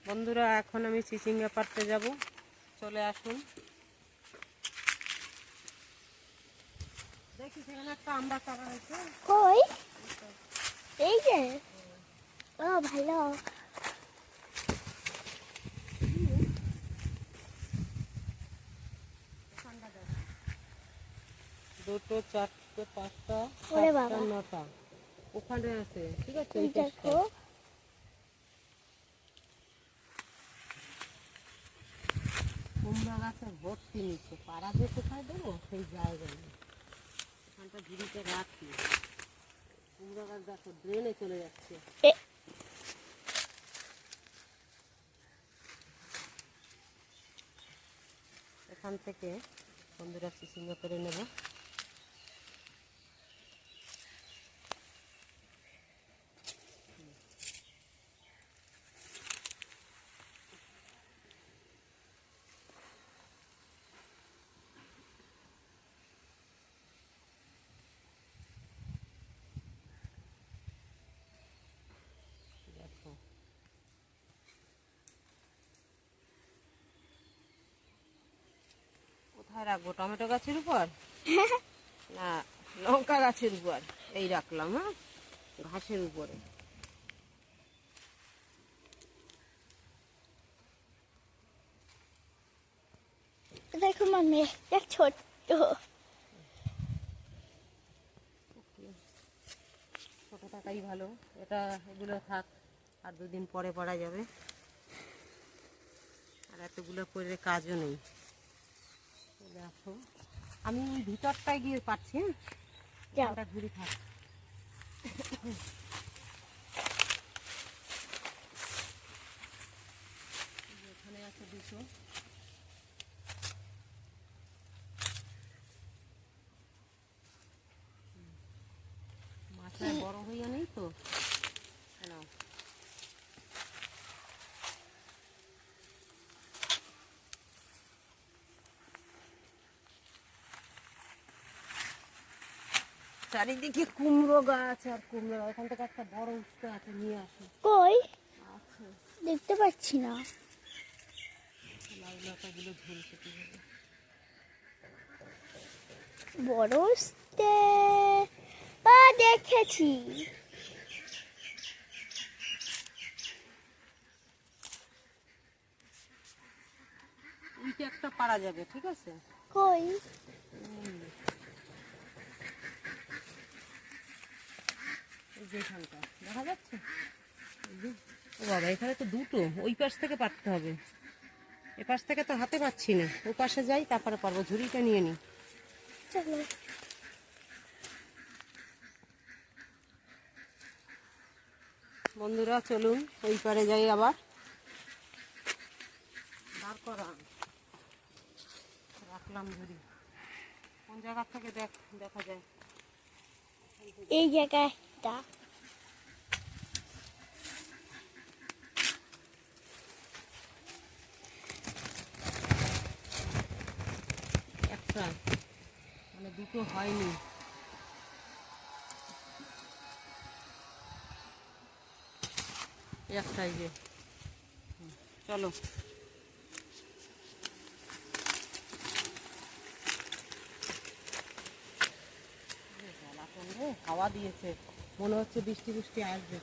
বন্ধুরা, এখন আমি চিচিঙ্গা পাড়তে যাব, চলে আসুন। দেখি সেখানে একটা আমরা চারা হয়েছে। কই? এই যে। ও ভালো। দুটো, চারটে, পাঁচটা, ওরে সাতটা, বাবা। 9টা ওখানে আছে। ঠিক আছে, তুমি দেখো। কুমড়া গাছে ভর্তি নিচ্ছে, পাড়া যে কোথায় দেবো সেই জায়গায় নেই। এখানটা ঝুড়িতে রাখি। কুমড়া গাছ দেখো ড্রেনে চলে যাচ্ছে। এখান থেকে বন্ধুরা চিচিঙ্গা করে নেব। দেখো কোথায় রাখবো, টমেটো গাছের উপর না লঙ্কা গাছের উপর? এই রাখলাম। হ্যাঁ, ঘাসের উপরে। দেখো মাম্মি, এটা ছোট্ট। ছোটো থাকাই ভালো। এগুলো থাক, আর 2 দিন পরে পড়া যাবে। আর এতগুলো করে কাজও নেই। দেখো আমি ভিতরটায় গিয়ে পাচ্ছি। ওটা ঘুরে থাক। এখানে আছে 200। মাথায় বড় হইয়া নেই তো। নাও। চারিদিকে কুমড়ো গাছ আর কুমড়ো। ওখান থেকে একটা বড় উঠতে আছে, নিয়ে আসো। কই? আচ্ছা, দেখতে পাচ্ছি না। লাউ লতাগুলো ঝুলছে কিভাবে। বড় উস্তে দেখেছি। উইটা একটা পারা যাবে। ঠিক আছে। কই? যেখানটা দেখা যাচ্ছে। ও বাবা, এখানে তো 2টো। ওই পাশ থেকে পারতে হবে, এ পাশ থেকে তো হাতে পাচ্ছি না। ও পাশে যাই, তারপরে পারবো। ঝুড়িটা নিয়ে নি। চলো। বন্ধুরা চলুন, ওই পারে যাই আবার। দাঁড় করান, রাখলাম ঝুড়ি। কোন জায়গা থেকে দেখা যায়? এই জায়গাটা। একটা মানে 2টো হয়নি। একটাই যে। চলো। হাওয়া দিয়েছে, মনে হচ্ছে বৃষ্টি আসবে।